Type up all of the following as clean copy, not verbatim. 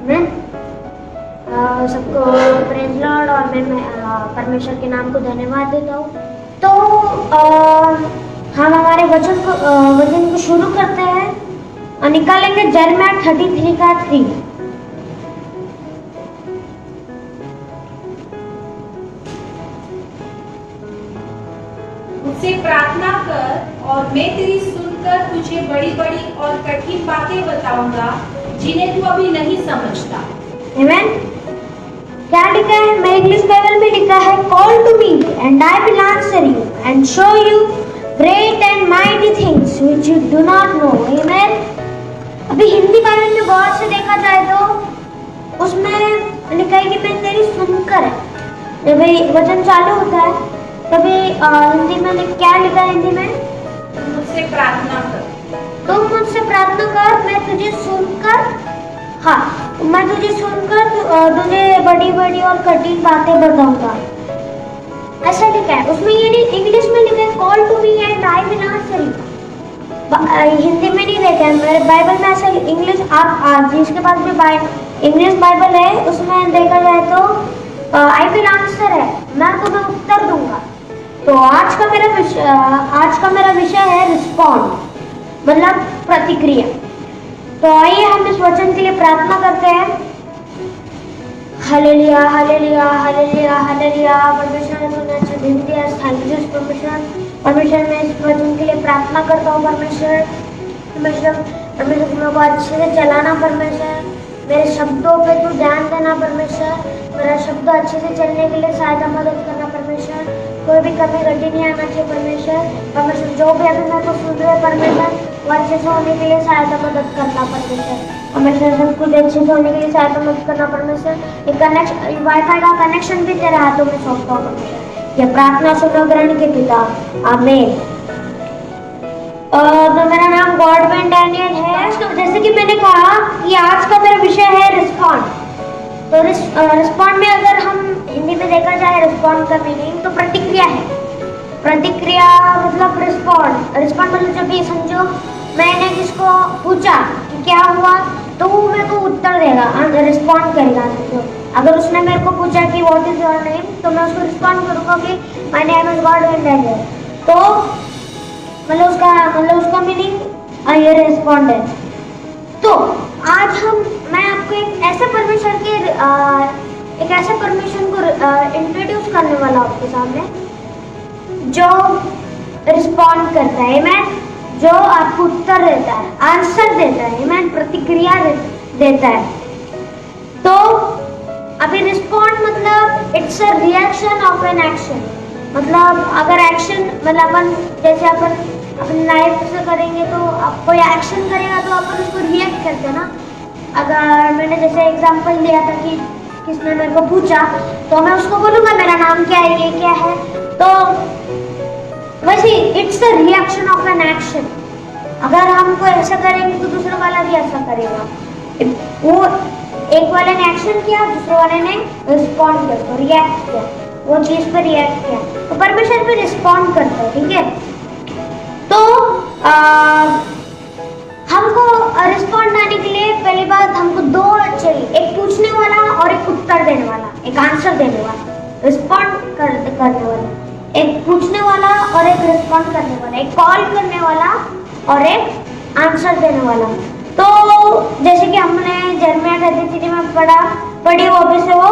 मैं सबको praise Lord और मैं परमेश्वर के नाम को धन्यवाद देता हूँ। तो हम हमारे वचन को शुरू करते हैं और निकालेंगे जर्मिया 33 का 3। मुझसे प्रार्थना कर और मैं तेरी सुनकर तुझे बड़ी बड़ी और कठिन बातें बताऊंगा जिन्हें तू अभी नहीं समझता। आमीन। क्या लिखा है? मेरे इंग्लिश बाइबल में लिखा है, call to me and I will answer you and show you great and mighty things which you do not know. आमीन। अभी हिंदी बाइबल में गौर से देखा जाए तो उसमें लिखा है कि मैं तेरी सुनकर है। जब वचन चालू होता है तभी हिंदी में क्या लिखा है? हिंदी में मुझसे प्रार्थना कर, तुम मुझसे प्रार्थना कर, मैं तुझे सुनकर, हाँ मैं तुझे सुनकर तुझे बड़ी बड़ी और कठिन बातें बताऊंगा, ऐसा लिखा है। उसमें ये नहीं, इंग्लिश में लिखा है call to me and I will answer you. Hindi में नहीं लिखा है, मेरे बाइबल में ऐसा इंग्लिश, आप जिसके पास भी इंग्लिश बाइबल है उसमें देखा जाए तो आई विल आंसर है, मैं तुम्हें उत्तर दूंगा। तो आज का मेरा विषय है रिस्पॉन्ड, मतलब प्रतिक्रिया। तो आइए हम इस वचन के लिए प्रार्थना करते हैं। Hallelujah hallelujah hallelujah hallelujah. परमेश्वर ने तुम्हें अच्छा दिन दिया, थैंक यू परमेश्वर मैं इस वचन के लिए प्रार्थना करता हूँ। परमेश्वर तुम्हें को अच्छे से चलाना। परमेश्वर मेरे शब्दों पे तू ध्यान देना। परमेश्वर मेरा शब्द अच्छे से चलने के लिए सहायता मदद करना। परमेश्वर कोई भी कमी घटी नहीं आना चाहिए। परमेश्वर जो भी अभी मेरे को सुन रहे परमेश्वर वो अच्छे से होने के लिए सहायता मदद करना। परमेश्वर सब कुछ अच्छे से होने के लिए सहायता मदद करना। परमेश्वर ये वाईफाई का कनेक्शन भी तेरे हाथों में सौंपता हूँ। परमेश्वर ये प्रार्थना सुनो ग्रहण के पिता, आमीन। तो मेरा नाम गॉडविन डैनियल है। जैसे कि मैंने कहा कि आज का मेरा विषय है रिस्पॉन्ड। तो रिस्पॉन्ड में अगर हम हिंदी में देखा जाए रिस्पॉन्ड का मीनिंग तो प्रतिक्रिया है। प्रतिक्रिया मतलब रिस्पॉन्ड मतलब जब ये समझो मैंने किसको पूछा कि क्या हुआ तो वो मेरे को उत्तर देगा, रिस्पॉन्ड करेगा। समझो अगर उसने मेरे को पूछा कि व्हाट इज योर नेम तो मैं उसको रिस्पॉन्ड करूँगा कि my name is Godwin Daniel. तो मतलब उसका मीनिंग ये रिस्पॉन्ड है। तो आज मैं आपको एक ऐसे परमेश्वर को इंट्रोड्यूस करने वाला हूँ आपके सामने जो रिस्पॉन्ड करता है, मैं जो आपको उत्तर देता है, आंसर देता है, मैं प्रतिक्रिया देता है। तो अभी रिस्पॉन्ड मतलब it's a reaction of an action. मतलब अगर एक्शन मतलब अपन जैसे अपन लाइफ से करेंगे तो कोई एक्शन करेगा तो अपन उसको रिएक्ट करते हैं ना। अगर मैंने जैसे एग्जांपल दिया था कि किसने मेरे को पूछा तो मैं उसको बोलूँगा मेरा नाम क्या है, ये क्या है। तो वैसे it's the reaction of an action. अगर हम कोई ऐसा करेंगे तो दूसरा वाला भी ऐसा करेगा। वो एक वाले ने एक्शन किया, दूसरे वाले ने रिस्पॉन्ड किया, उसको रिएक्ट किया, वो चीज़ पर रिएक्ट किया। तो परमेश्वर भी रिस्पॉन्ड करता है, ठीक है। तो हमको रिस्पॉन्ड आने के लिए पहली बात हमको दो चाहिए, एक पूछने वाला और एक उत्तर देने वाला, एक आंसर देने वाला। रिस्पॉन्ड करने वाला, एक पूछने वाला और एक रिस्पॉन्ड करने वाला, एक कॉल करने वाला और एक आंसर देने वाला। तो जैसे कि हमने जर्मिया 33 में पढ़ी वो भी से वो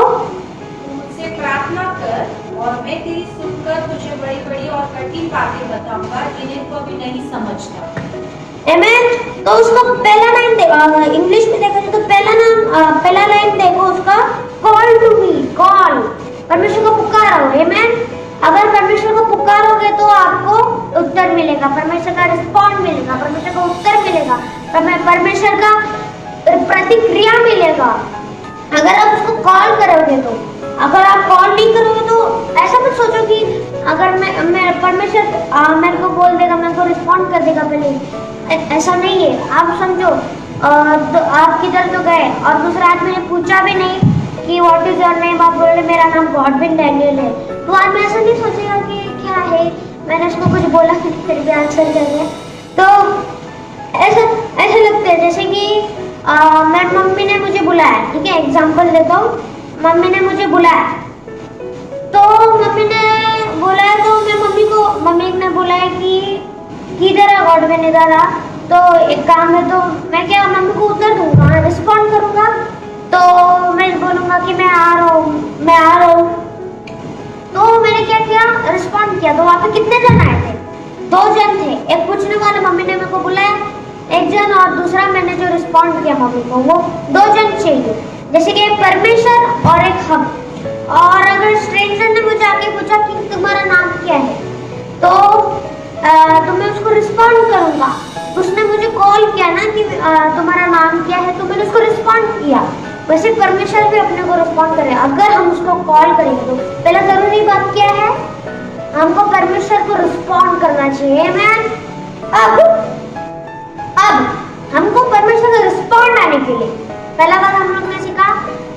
मुझसे प्रार्थना कर और मैं तेरी सुनकर तुझे बड़ी बड़ी और कठिन बातें बताऊंगा जिन्हें तू अभी नहीं समझता। आमीन। तो उसका पहला लाइन देखो, इंग्लिश में देखा जाए तो पहला लाइन देखो उसका, कॉल टू मी, कॉल, परमेश्वर को पुकारो। आमीन। अगर परमेश्वर को पुकारोगे तो आपको उत्तर मिलेगा, परमेश्वर का रिस्पॉन्ड मिलेगा, परमेश्वर का उत्तर मिलेगा, परमेश्वर का प्रतिक्रिया मिलेगा। अगर आप उसको कॉल करोगे तो, अगर आप कॉल नहीं करोगे तो ऐसा मत सोचो कि अगर मैं परमेश्वर मेरे को बोल देगा, मेरे को रिस्पॉन्ड कर देगा पहले, ऐसा नहीं है। आप समझो तो आप किधर तो गए और दूसरा आदमी ने पूछा भी नहीं कि व्हाट इज योर नेम, आप बोले मेरा नाम गॉडविन डैनियल है, तो आदमी ऐसा नहीं सोचेगा कि क्या है, मैंने उसको कुछ बोला फिर भी आंसर कर दिया। तो ऐसा लगता है जैसे कि मेरी मम्मी ने मुझे बुलाया, ठीक है, एग्जाम्पल देता हूँ। मम्मी ने मुझे बुलाया, तो मम्मी ने बुलाया तो मैं मम्मी ने बुलाया कि किधर है गॉडविन, इधर आ, तो एक काम है, तो मैं क्या मम्मी को उत्तर दूंगा, रिस्पॉन्ड करूंगा, तो मैं बोलूंगा कि मैं आ रहा हूँ। तो मैंने क्या किया, रिस्पॉन्ड किया। तो वहाँ पे कितने जन आए थे? 2 जन थे। एक पूछने वाले मम्मी ने मेरे को बुलाया, एक जन, और दूसरा मैंने जो रिस्पॉन्ड किया मम्मी को, वो 2 जन चाहिए। जैसे कि एक परमेश्वर और एक हम। और अगर स्ट्रेंजर ने मुझे आके पूछा कि तुम्हारा नाम क्या है, तो मैं उसको रिस्पॉन्ड करूंगा। उसने मुझे कॉल किया ना कि तुम्हारा नाम क्या है, तो मैंने उसको रिस्पॉन्ड किया। वैसे परमेश्वर भी अपने को रिस्पॉन्ड करे। अगर हम उसको कॉल करेंगे तो पहला जरूरी बात क्या है, हमको परमेश्वर को रिस्पॉन्ड करना चाहिए। अब हमको परमेश्वर का रिस्पॉन्ड आने के लिए, पहला बात हम लोग ने सीखा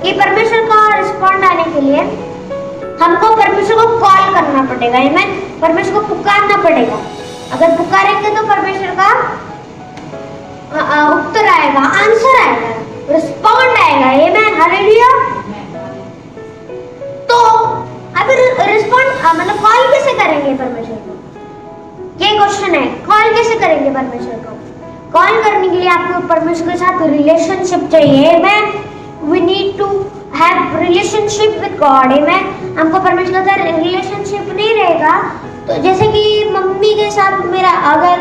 कि परमेश्वर का रिस्पॉन्ड आने के लिए हमको परमेश्वर को कॉल करना पड़ेगा, आमीन। परमेश्वर को पुकारना पड़ेगा। अगर पुकारेंगे तो परमेश्वर का उत्तर आएगा, आंसर आएगा, रिस्पॉन्ड आएगा, आमीन, हालेलुया। तो अब रिस्पॉन्ड मतलब कॉल कैसे करेंगे परमेश्वर को, ये क्वेश्चन है। कॉल कैसे करेंगे परमेश्वर को? कॉल करने के लिए आपको परमेश्वर के साथ रिलेशनशिप चाहिए, आमीन। We need to have relationship with God, आमीन। हमको परमेश्वर के साथ रिलेशनशिप नहीं रहेगा तो जैसे कि मम्मी के साथ मेरा अगर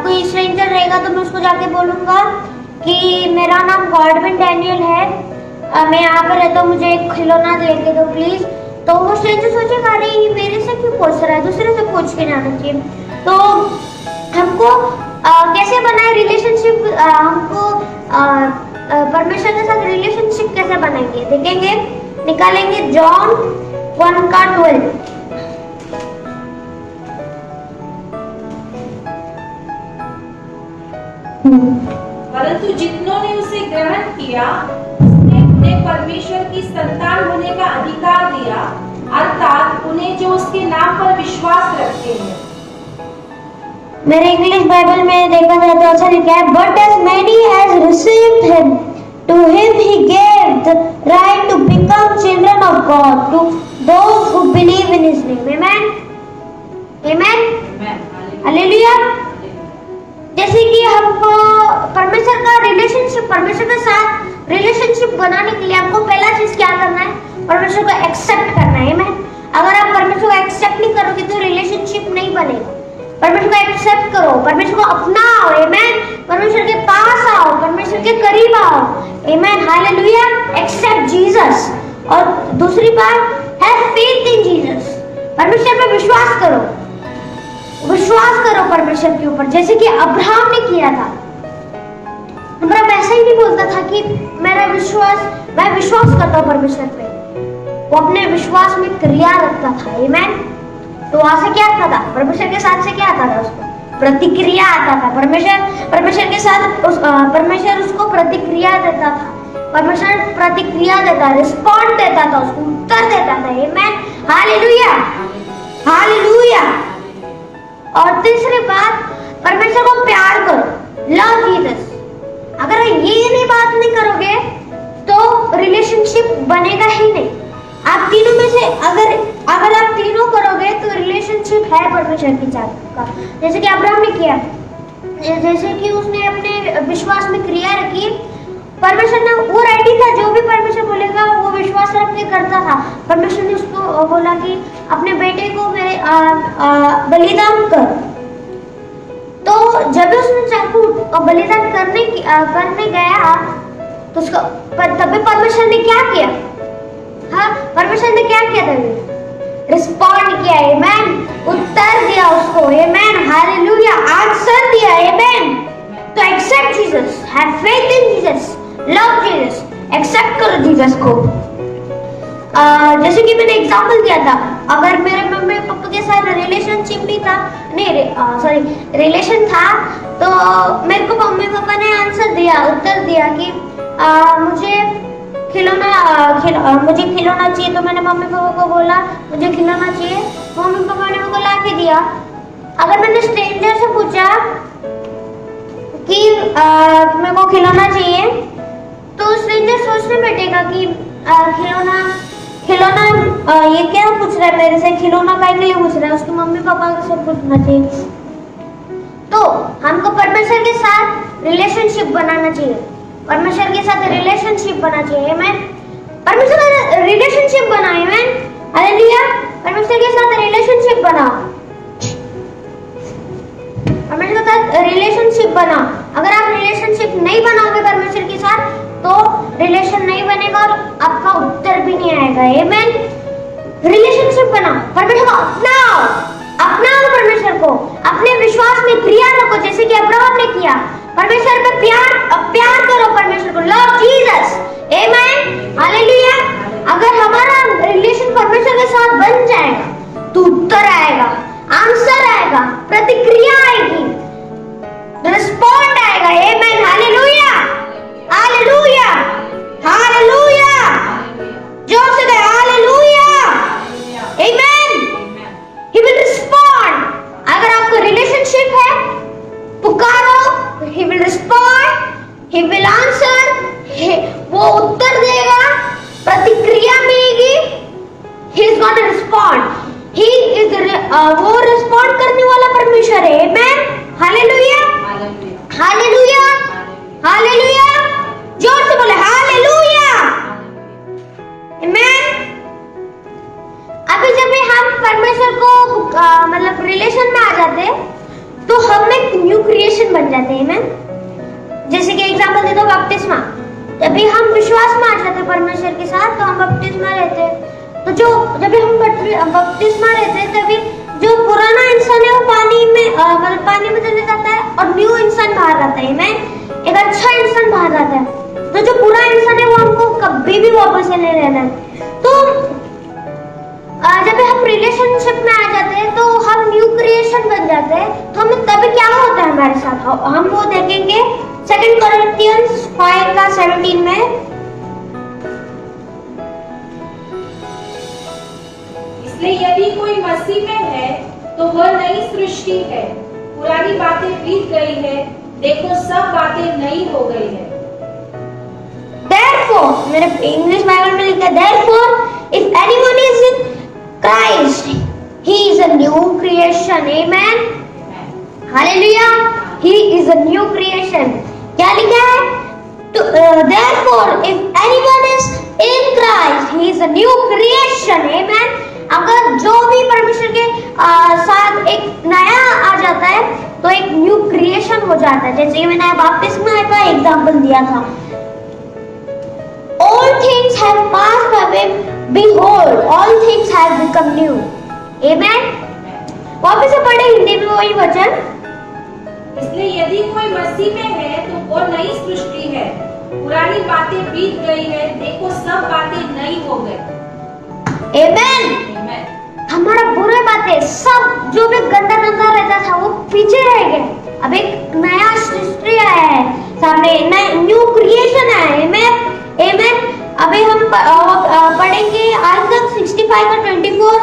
कोई स्ट्रेंजर रहेगा तो मैं उसको जाके बोलूंगा कि मेरा नाम गॉडविन डैनियल है, मैं यहाँ पर रहता हूँ, मुझे एक खिलौना लेके दो प्लीज। तो वो स्ट्रेंजर सोचेगा अरे ये मेरे से क्यों पूछ रहा है, दूसरे से पूछ के जाना चाहिए। तो हमको कैसे बनाए रिलेशनशिप, हमको परमेश्वर के साथ रिलेशनशिप कैसे बनाएंगे देखेंगे, निकालेंगे जॉन 1:12। परंतु जितनों ने उसे ग्रहण किया उसने उन्हें परमेश्वर की संतान होने का अधिकार दिया, अर्थात उन्हें जो उसके नाम पर विश्वास रखते हैं। मेरे इंग्लिश बाइबल में देखा जाए तो ऐसा लिखा है, but as many as received him to him he gave the right to become children of God, to those who believe in his name, amen, amen, hallelujah. जैसे कि हमको परमेश्वर का रिलेशनशिप, परमेश्वर के साथ रिलेशनशिप बनाने के लिए हमको पहला चीज क्या करना है, परमेश्वर को एक्सेप्ट करना है, आमेन। अगर आप परमेश्वर को एक्सेप्ट नहीं करोगे तो रिलेशनशिप नहीं बनेगा। परमेश्वर को एक्सेप्ट करो, परमेश्वर को अपनाओ, आमेन। परमेश्वर के पास आओ, परमेश्वर के करीब आओ, आमेन, हालेलुया। Accept Jesus. और दूसरी बात हैव फेथ इन जीसस, परमेश्वर पे विश्वास करो, विश्वास करो परमेश्वर के ऊपर, जैसे कि अब्राहम ने किया था। अब्राहम ऐसा ही नहीं बोलता था कि मैं विश्वास करता हूँ परमेश्वर पे, वो अपने विश्वास में क्रिया रखता था, आमेन। तो वहां से क्या आता था, परमेश्वर के साथ से क्या आता था, उसको प्रतिक्रिया आता था। परमेश्वर के साथ परमेश्वर उसको प्रतिक्रिया देता था, परमेश्वर प्रतिक्रिया देता, रिस्पॉन्ड देता था, उसको उत्तर देता था, आमेन, हालेलुया, हालेलुया। और तीसरी बात, परमेश्वर को प्यार करो, लव जीसस। अगर ये नहीं बात नहीं करोगे तो रिलेशनशिप बनेगा ही नहीं। आप तीनों में से अगर आप तीनों करोगे तो रिलेशनशिप है परमेश्वर के साथ का, जैसे कि अब्राहम ने किया, जैसे कि उसने अपने विश्वास में क्रिया रखी। परमेश्वर ने वो रेडी था, जो भी परमेश्वर बोलेगा वो विश्वास रख के करता था। परमेश्वर ने उसको बोला कि अपने बेटे को मेरे बलिदान कर, तो जब उसने चाकू बलिदान करने गया तो उसको तभी परमेश्वर ने क्या किया, हाँ, परमेश्वर ने क्या किया तभी, रिस्पॉन्ड किया, आमेन, उत्तर दिया उसको, आमेन, हालेलुया, आंसर दिया, आमेन। तो accept Jesus, have faith in Jesus, love Jesus, accept करो जीसस को। जैसे कि मैंने एग्जांपल दिया था, अगर मेरे मम्मी पापा के साथ रिलेशनशिप नहीं था, रिलेशन था, तो मेरे को मम्मी पापा ने आंसर दिया, उत्तर दिया कि मुझे खिलौना चाहिए। तो मैंने मम्मी पापा को बोला मुझे खिलौना चाहिए, मम्मी पापा ने मेरे को ला के दिया। अगर मैंने स्ट्रेंजर से पूछा कि मेरे को खिलौना खिलौना चाहिए, तो स्ट्रेंजर सोचने बैठेगा कि खिलौना खिलौना ये क्या पूछ रहा है मेरे से, खिलौना काय के लिए पूछ रहा है, उसकी मम्मी पापा से पूछना चाहिए। तो हमको परमेश्वर के साथ रिलेशनशिप बनाना चाहिए, परमेश्वर के साथ रिलेशनशिप बनाना चाहिए। आमेन। परमेश्वर के साथ रिलेशनशिप बनाओ। आमेन। हालेलुया। परमेश्वर के साथ रिलेशनशिप बनाओ, परमेश्वर के साथ रिलेशनशिप बनाओ। अगर आप रिलेशनशिप नहीं बनाओगे परमेश्वर के साथ, तो रिलेशन नहीं बनेगा और आपका उत्तर भी नहीं आएगा। आमेन। रिलेशनशिप बनाओ, परमेश्वर को अपनाओ, अपनाओ परमेश्वर को, अपने विश्वास में क्रिया रखो जैसे कि अब्राहम ने किया। परमेश्वर पे प्यार करो परमेश्वर को। Love Jesus. आमेन। हालेलुया। अगर हमारा रिलेशन परमेश्वर के साथ बन जाएगा तो उत्तर आएगा, आंसर आएगा, प्रतिक्रिया आएगी, रिस्पॉन्ड आएगा। आमेन। हालेलुया। हालेलुया। हालेलुया। जोर से कहे hallelujah. Amen. He will respond. अगर आपको रिलेशनशिप है, पुकारो, he will respond, he will answer, वो उत्तर देगा, प्रतिक्रिया मिलेगी। He is gonna respond. He is वो रिस्पॉन्ड करने वाला परमेश्वर है। आमेन। हालेलुया। हालेलुया। हालेलुया। जोर से बोले हालेलुया। आमेन। अभी जब भी हम परमेश्वर को मतलब रिलेशन में आ जाते हैं, तो हम एक न्यू क्रिएशन बन जाते हैं। आमेन। जैसे कि एग्जांपल दे दो, बपतिस्मा। जब भी हम विश्वास में आ जाते हैं परमेश्वर के साथ, तो हम बपतिस्मा लेते हैं। तो जब भी हम बपतिस्मा लेते हैं, तभी जो पुराना इंसान है वो पानी में मतलब पानी में चले जाता है और न्यू इंसान बाहर आता है। आमेन। एक अच्छा इंसान बाहर आता है। तो जो पूरा इंसान है वो हमको कभी भी वापस से नहीं लेना है। तो जब हम रिलेशनशिप में आ जाते हैं, तो हम न्यू क्रिएशन बन जाते हैं। तो हमें तभी क्या होता है हमारे साथ, हम वो देखेंगे 2 कोरिन्थियंस 5:17 में। इसलिए यदि कोई मसीह में है तो वह नई सृष्टि है, पुरानी बातें बीत गई है, देखो सब बातें नई हो गई है। Therefore, मेरे इंग्लिश बाइबल में लिखा है, therefore if anyone is in Christ, he is a new creation. Amen. Hallelujah. He is a new creation. क्या लिखा है? Therefore, if anyone is in Christ, he is a new creation. Amen. अगर जो भी परमेश्वर के साथ एक नया आ जाता है, तो एक न्यू क्रिएशन हो जाता है। जैसे मैंने बपतिस्मा का एग्जांपल दिया था। All things have passed away, behold, all things have become new. Amen. वापस से पढ़े हिंदी में वही वचन। इसलिए यदि कोई मसीह में है तो वो नई सृष्टि है, पुरानी बातें बीत गई है, देखो सब बातें नई हो गई। Amen. हमारा बुरे बातें सब जो भी गंदा गंदा रहता था वो पीछे रह गए। अब एक नया सृष्टि आया है सामने, न्यू क्रिएशन आया है। Amen. अभी हम पढ़ेंगे आज तक 65 का 24।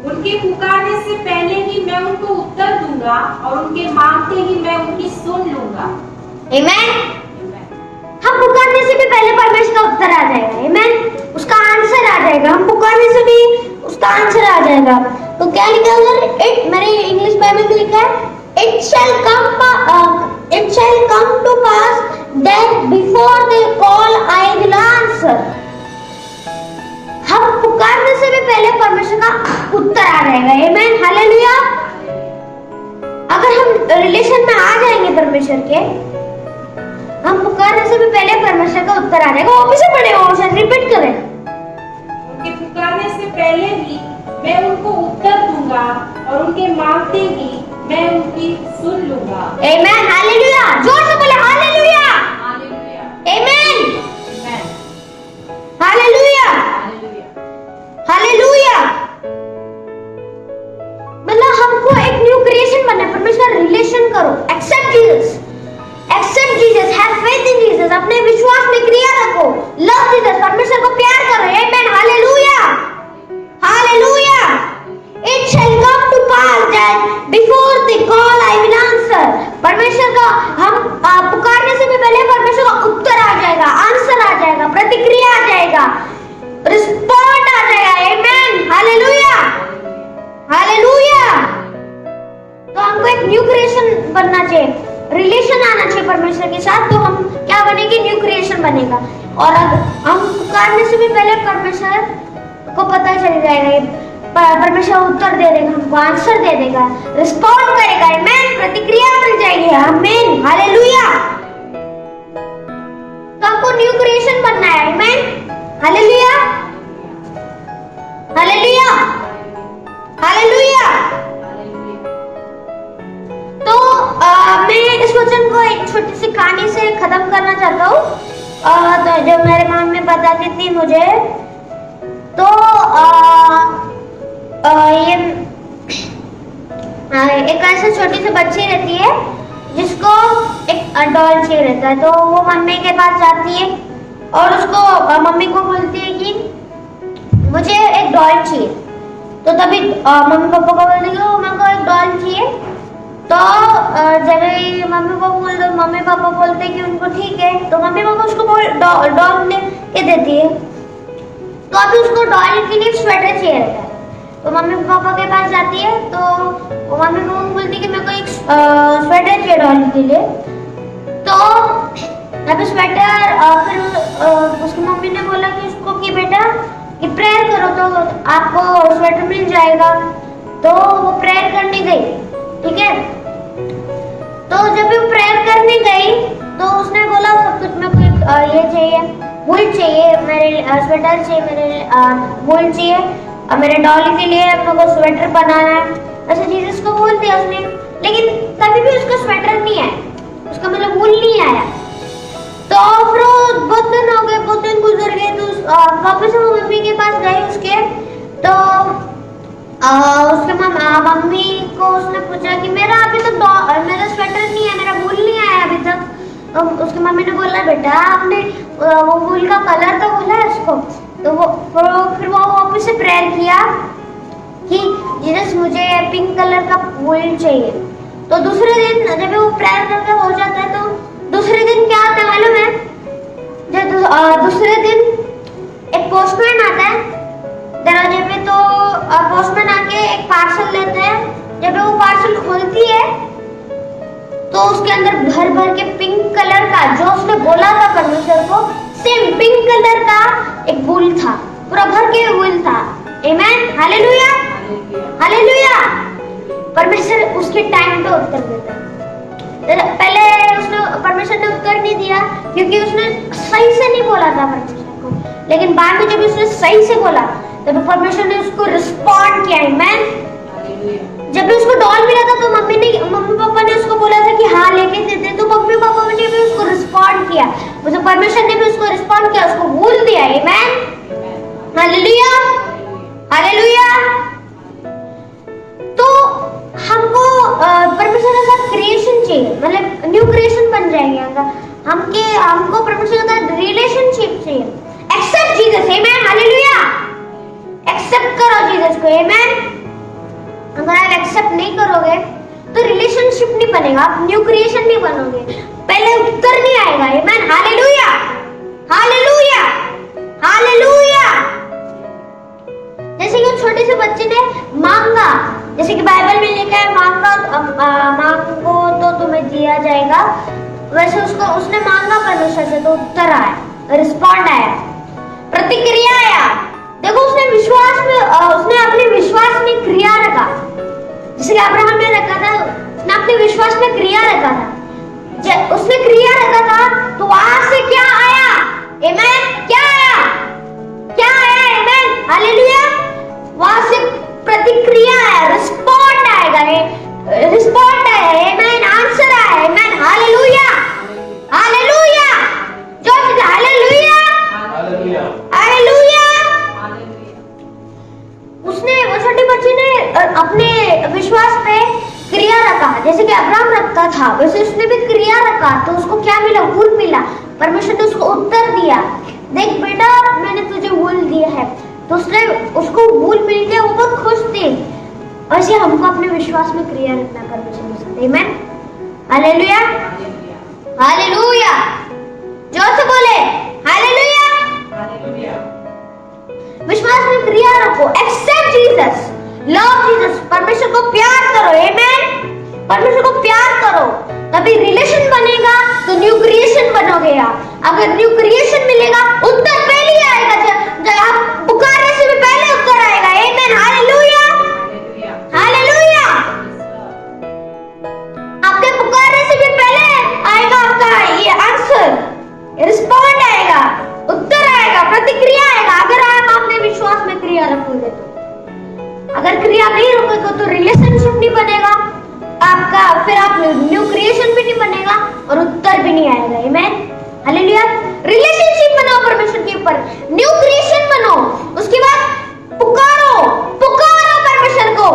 उनके पुकारने से पहले ही मैं उनको उत्तर दूंगा और उनके मांगते ही मैं उनकी सुन लूंगा। Amen. हम पुकारने से भी पहले परमेश्वर का उत्तर आ जाएगा। Amen. उसका आंसर आ जाएगा। हम पुकारने से भी उसका आंसर आ जाएगा। तो क्या लिखा है? मेरे इंग्लिश बाइबल में लिखा है, it shall come to pass that before they call I will answer. हम पुकारने से भी पहले परमेश्वर का उत्तर आ जाएगा। आमेन। हालेलुया। अगर हम रिलेशन में आ जाएंगे परमेश्वर के, हम पुकारने से भी पहले परमेश्वर का उत्तर आ जाएगा। वापस से पढ़े, वो शायद रिपीट करें। उनके पुकारने से पहले ही मैं उनको उत्तर दूंगा और उनके मांगते ही मैं उनकी सुन लूंगा। आमेन। हालेलुया। जोर से बोले हालेलुया। हालेलुया। आमेन। आमेन। हालेलुया। हालेलुया। मतलब हमको एक न्यू क्रिएशन बनना है। परमेश्वर रिलेशन करो। Accept Jesus. एक्सेप्ट हम पुकारने से भी पहले परमेश्वर का उत्तर आ जाएगा, आंसर आ जाएगा, प्रतिक्रिया आ जाएगा, रिस्पॉन्ड आ जाएगा। आमेन, हालेलुया, हालेलुया। तो हमको एक न्यू क्रिएशन बनना चाहिए, रिलेशन आना चाहिए परमेश्वर के साथ, तो हम क्या बनेंगे, न्यू क्रिएशन बनेगा। और अगर हम पुकारने से भी पहले परमेश्वर को पता चल जाएगा, परमेश्वर उत्तर दे देगा, हमको आंसर दे देगा, रिस्पॉन्ड करेगा। आमेन, प्रतिक्रिया मिल जाएगी। आमेन, हालेलुया। तो हमको न्यू क्रिएशन बनना है। Amen, hallelujah, hallelujah, hallelujah. तो मैं इस वचन को एक छोटी सी कहानी से खत्म करना चाहता हूँ। तो जो मेरे मम्मी बताती थी मुझे, तो ये एक ऐसे छोटी सी बच्ची रहती है जिसको एक डॉल चाहिए रहता है। तो वो मम्मी के पास जाती है और उसको मम्मी को बोलती है कि मुझे एक डॉल चाहिए। तो तभी मम्मी पापा को बोलती है मेरे को एक डॉल चाहिए। तो जब मम्मी पापा बोलते हैं कि उनको ठीक है, तो मम्मी पापा उसको डॉल लेके देती है। तो अभी उसको डॉल के लिए स्वेटर चाहिए रहता है। तो मम्मी पापा के पास जाती है, तो वो मम्मी पापा को बोलती है कि मेरे को एक स्वेटर चाहिए डॉल के लिए। तो अभी स्वेटर फिर उसकी मम्मी ने बोला कि उसको कि बेटा कि प्रेयर करो तो आपको स्वेटर मिल जाएगा। तो वो प्रेयर करने गई, ठीक है। तो जब वो प्रेयर करने गई तो उसने बोला सब कुछ मेरे को ये चाहिए, वूल चाहिए, मेरे स्वेटर चाहिए, मेरे वूल चाहिए, और मेरे डॉल के लिए मेरे को स्वेटर बनाना है। ऐसे जीसस को बोल दिया उसने, लेकिन तभी भी उसका स्वेटर नहीं आया, उसका मतलब वूल नहीं आया। तो फिर बहुत दिन हो गए, बहुत दिन गुजर गए। तो वापस वो मम्मी के पास गई उसके। तो उसके मम्मी को उसने पूछा कि मेरा अभी तक मेरा स्वेटर नहीं है, मेरा वूल नहीं आया अभी तक। तो उसकी मम्मी ने बोला बेटा आपने वो वूल का कलर तो बोला है उसको। तो फिर वो वापस से प्रेयर किया कि जीसस मुझे पिंक कलर का वूल चाहिए। तो दूसरे दिन जब वो प्रेयर करके हो जाता है, तो दूसरे दिन क्या आता है मालूम है, जब दूसरे दिन एक पोस्टमैन आता है दरवाजे पे। तो पोस्टमैन आके एक पार्सल लेते हैं। जब वो पार्सल खोलती है तो उसके अंदर भर भर के पिंक कलर का, जो उसने बोला था परमेश्वर को, सेम पिंक कलर का एक वूल था, पूरा भर के वूल था। आमेन, हालेलुया, हालेलुया। परमेश्वर उसके टाइम पे उत्तर देता है। पहले उसने परमेश्वर ने उत्तर नहीं दिया क्योंकि उसने सही से नहीं बोला था परमेश्वर को, लेकिन बाद में जब उसने सही से बोला तब परमेश्वर ने उसको रिस्पॉन्ड किया। आमेन। जब भी उसको डॉल मिला था तो मम्मी पापा ने उसको बोला था कि हाँ लेके देते, तो मम्मी पापा ने भी उसको रिस्पॉन्ड किया, मतलब परमेश्वर ने भी उसको रिस्पॉन्ड किया, उसको वूल दिया। आमेन, हालेलुया, हालेलुया। तो हमको परमेश्वर के साथ क्रिएशन चाहिए, मतलब न्यू क्रिएशन बन जाएंगे। हमको परमेश्वर के साथ रिलेशनशिप चाहिए। Accept Jesus. Amen, hallelujah. Accept करो जीसस को। आमेन। अगर आप एक्सेप्ट नहीं करोगे तो रिलेशनशिप नहीं बनेगा, आप न्यू क्रिएशन नहीं बनोगे, पहले उत्तर नहीं आएगा। Amen, hallelujah, hallelujah, hallelujah. जैसे कि छोटे से बच्चे ने मांगा, जैसे कि बाइबल में लिखा है मांगो तो तुम्हें दिया जाएगा, वैसे उसने मांगा परमेश्वर से तो उत्तर आया, रिस्पॉन्ड आया, प्रतिक्रिया आया। देखो उसने अपने विश्वास में क्रिया रखा, जैसे कि अब्राहम ने रखा था, उसने अपने विश्वास में क्रिया रखा था। जब उसने क्रिया रखा था तो वहां से क्या आया? आमेन, क्या आया? क्या आया? आमेन, हालेलुया। वहां से प्रतिक्रिया आया, रिस्पॉन्ड आएगा, रिस्पॉन्ड आया, आमेन, आंसर आया। आमेन, हालेलुया, हालेलुया, जोर से हालेलुया, हालेलुया, हालेलुया। उसने वो छोटी बच्ची ने अपने विश्वास पे क्रिया रखा, जैसे कि अब्राहम रखता था वैसे उसने भी क्रिया रखा, तो उसको क्या मिला? वूल मिला। परमेश्वर ने उसको उत्तर दिया, देख बेटा मैंने तुझे वूल दिया है। तो उसको वूल मिल गया, वो बहुत खुश थी। ऐसे हमको अपने विश्वास में क्रिया रखना परमेश्वर के साथ। आमेन, हालेलुया। हालेलुया, जोर से बोले हालेलुया। हालेलुया। विश्वास में क्रिया रखो, एक्सेप्ट जीसस, लव जीसस, परमेश्वर को प्यार करो, आमेन। परमेश्वर को प्यार करो, तभी रिलेशन बनेगा तो न्यू क्रिएशन बनोगे आप। अगर न्यू क्रिएशन मिलेगा, उत्तर पहले ही आएगा, जब आप पुकारने से भी पहले उत्तर आएगा, आमेन। Hallelujah, hallelujah. आपके पुकारने से भी पहले आएगा आपका ये आंसर, रिस्पॉन्ड आएगा, उत्तर आएगा, प्रतिक्रिया आएगा, अगर आप अपने विश्वास में क्रिया रखोगे तो। अगर क्रिया नहीं रखोगे तो रिलेशनशिप नहीं बनेगा आपका, फिर आप न्यू क्रिएशन भी नहीं बनेगा और उत्तर भी नहीं आएगा, आमेन। हालेलुया। रिलेशनशिप बनाओ परमेश्वर के ऊपर, न्यू क्रिएशन बनो, उसके बाद पुकारो, पुकारो परमेश्वर को,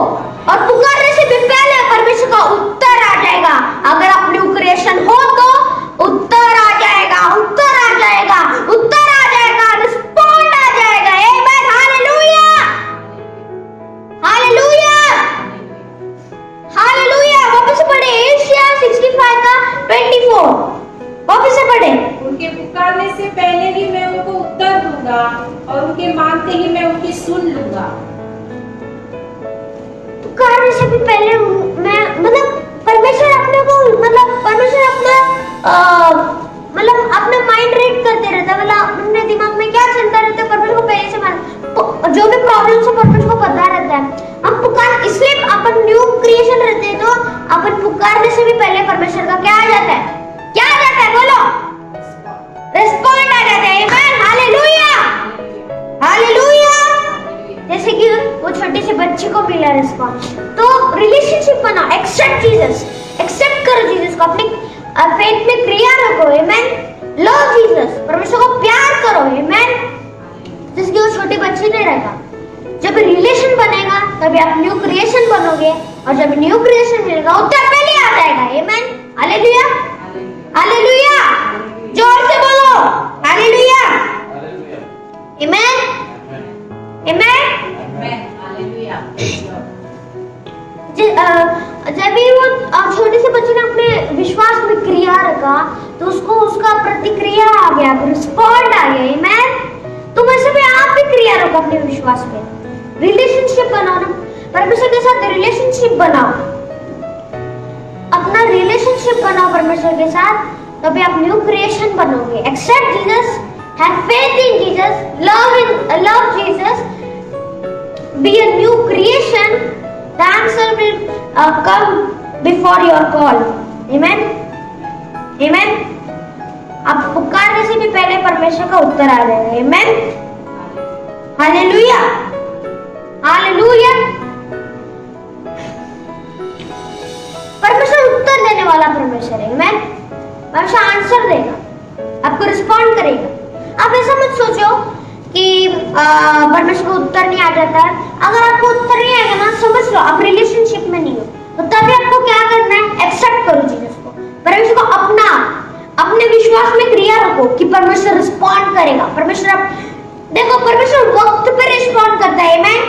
और पुकारने से भी पहले परमेश्वर का उत्तर आ जाएगा। अगर आप न्यू क्रिएशन हो तो उत्तर आ जाएगा, उत्तर आ जाएगा, उत्तर आ जाएगा, रिस्पॉन्ड आ जाएगा, आमेन। Hallelujah, hallelujah, hallelujah. वापस से पढ़े एशिया 65 का 24, वापस से पढ़े। उनके पुकारने से पहले ही मैं उनको उत्तर दूंगा और उनके मांगते ही मैं उनकी सुन लूंगा। पुकारने से भी पहले मैं, मतलब परमेश्वर अपने को, मतलब परमेश्वर अपना माइंड रीड करते रहता है, मतलब अपने दिमाग में क्या चलता रहता है परमेश्वर को पहले से जो भी प्रॉब्लम्स है परमेश्वर को पता रहता है। हम पुकार, इसलिए अपन न्यू क्रिएशन रहते हैं तो अपन पुकारने से भी पहले परमेश्वर का क्या आ जाता है, क्या आ जाता है, बोलो, रिस्पॉन्ड आ जाता है, आमेन। Hallelujah, hallelujah. जैसे कि वो छोटे से बच्चे को मिला रिस्पॉन्स, तो रिलेशनशिप बनाओ, एक्सेप्ट जीसस, एक्सेप्ट करो जीसस को, अपने फेथ में क्रिया रखो, आमेन। लव जीसस, परमेश्वर को प्यार करो, आमेन। जिसके वो छोटे बच्चे ने रखा, जब रिलेशन बनेगा तभी आप न्यू क्रिएशन बनोगे, और जब न्यू क्रिएशन मिलेगा उत्तर पहले आ जाएगा, आमेन। हालेलुया, हालेलुया, जोर से बोलो हालेलुया, आमेन, आमेन। हालेलुया। जब भी वो छोटे से बच्चे ने अपने विश्वास में क्रिया रखा तो उसको उसका प्रतिक्रिया आ गया, रिस्पॉन्ड आ गया, आमेन। तो वैसे भी आप भी क्रिया रखो अपने विश्वास में, रिलेशनशिप बनाओ ना परमेश्वर के साथ, रिलेशनशिप बनाओ, अपना रिलेशनशिप बनाओ परमेश्वर के साथ, तभी आप न्यू क्रिएशन बनोगे। Accept Jesus, have faith in Jesus, love Jesus, be a new creation, the answer will come before your call, amen, amen. आप पुकारने से भी पहले परमेश्वर का उत्तर आ जाएगा, आमेन। Hallelujah, hallelujah. परमेश्वर उत्तर देने वाला परमेश्वर है, आमेन। परमेश्वर आंसर देगा, आपको रिस्पॉन्ड करेगा। आप ऐसा मत सोचो कि परमेश्वर को उत्तर नहीं आ जाता है। अगर आपको उत्तर नहीं आएगा ना, समझ लो आप रिलेशनशिप में नहीं हो, तो तभी आपको क्या करना है, एक्सेप्ट करो जीसस को, परमेश्वर को अपने विश्वास में क्रिया रखो कि परमेश्वर रिस्पॉन्ड करेगा। परमेश्वर, देखो परमेश्वर वक्त पे रिस्पॉन्ड करता है, आमेन।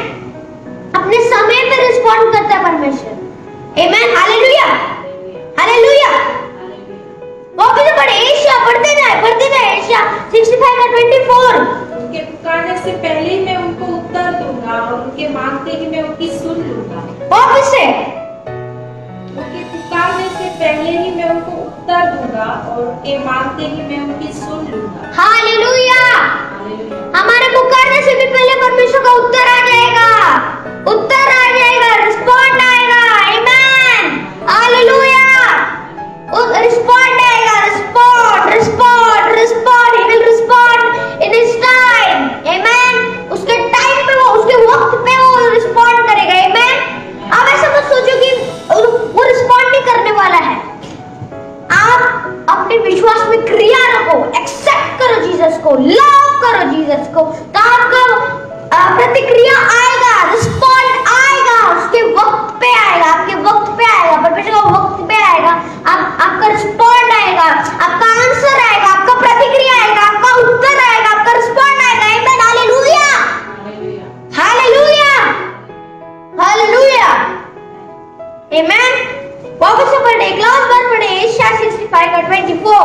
अपने समय पे रिस्पॉन्ड करता है परमेश्वर, आमेन। Hallelujah, hallelujah. वापस पढ़े एशिया, पढ़ते जाए एशिया 65 का 24। उनके पुकारने से पहले ही मैं उनको उत्तर दूंगा और उनके मांगते ही मैं उनकी सुन लूंगा। वापस से, उनके पुकारने से पहले ही मैं उनको उत्तर दूंगा और उनके मांगते ही मैं उनकी सुन लूंगा। हालेलुया। हमारे पुकारने से भी पहले परमेश्वर का उत्तर आ जाएगा, उत्तर आ जाएगा, रिस्पॉन्ड आएगा, आमेन। हालेलुया। रिस्पॉन्ड आएगा, respond, respond, respond, he will respond in his time, amen. उसके टाइम पे वो, उसके वक्त पे वो रिस्पॉन्ड करेगा, आमेन। आप ऐसा मत सोचो कि वो रिस्पॉन्ड नहीं करने वाला है। आप अपने विश्वास में क्रिया रखो, एक्सेप्ट करो जीसस को, लव करो जीसस को, तो आपका प्रतिक्रिया आएगा, रिस्पॉन्ड आएगा, उसके वक्त पे आएगा, आपके वक्त पे आएगा, परमेश्वर का वक्त पे आएगा, आपका रिस्पॉन्ड आएगा, आपका आंसर आएगा, आपका प्रतिक्रिया आएगा, आपका उत्तर आएगा, आपका रिस्पॉन्ड आएगा, आमेन। हालेलुया, हालेलुया, हालेलुया, आमेन। वापस से पढ़े, एक लास्ट बार पढ़े एशिया 65 का 24।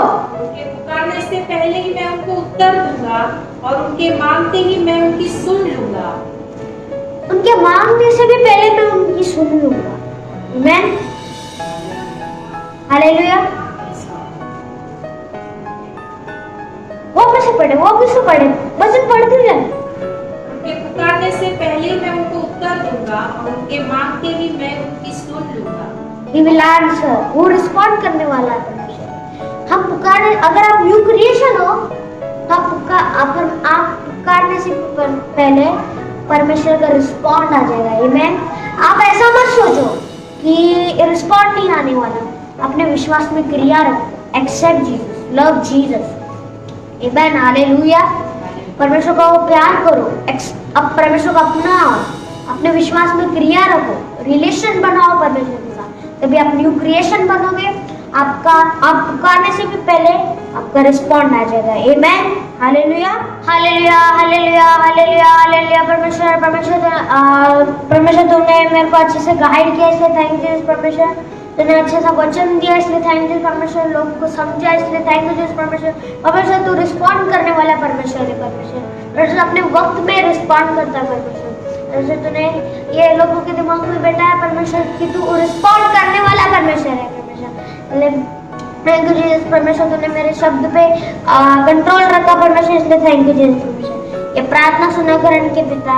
और उनके मांगते ही मैं उनकी सुन लूंगा। उनके मांगने से भी पहले मैं उनकी सुन लूंगा। आमीन, हालेलुया। वापस से पढ़े, वापस से पढ़े, वचन पढ़ते जाए। उनके पुकारने से पहले मैं उनको उत्तर दूंगा और उनके मांगते ही मैं उनकी सुन लूंगा। He will answer, वो रिस्पॉन्ड करने वाला है परमेश्वर। हम पुकारने, अगर आप न्यू क्रिएशन हो, आप पुकारने से पहले परमेश्वर का रिस्पॉन्ड आ जाएगा। आमीन। आप ऐसा मत सोचो कि रिस्पॉन्ड नहीं आने वाला। अपने विश्वास में क्रिया रखो। Accept Jesus, love Jesus. आमीन, हालेलुया। परमेश्वर का वो प्यार करो, अब परमेश्वर को अपनाओ, अपने विश्वास में क्रिया रखो, रिलेशन बनाओ परमेश्वर के साथ, तभी आप न्यू क्रिएशन बनोगे। आप पुकारने से भी पहले आपका रिस्पॉन्ड आ जाएगा। आमीन, hallelujah, hallelujah, hallelujah, hallelujah, hallelujah. परमेश्वर तुमने मेरे को अच्छे से गाइड किया, इसलिए थैंक यू परमेश्वर। तूने अच्छे सा वचन दिया, इसलिए थैंक यू परमेश्वर। लोगों को समझा, इसलिए थैंक यू परमेश्वर। परमेश्वर तू रिस्पॉन्ड करने वाला परमेश्वर है। परमेश्वर अपने वक्त में रिस्पॉन्ड करता है परमेश्वर। जैसे तूने ये लोगों के दिमाग में बैठा है परमेश्वर कि तू रिस्पॉन्ड करने वाला परमेश्वर है परमेश्वर। थैंक यू जीसस परमेश्वर, तूने मेरे शब्द पे कंट्रोल रखा परमेश्वर, इसलिए थैंक यू जीसस परमेश्वर। ये प्रार्थना सुना करण के पिता,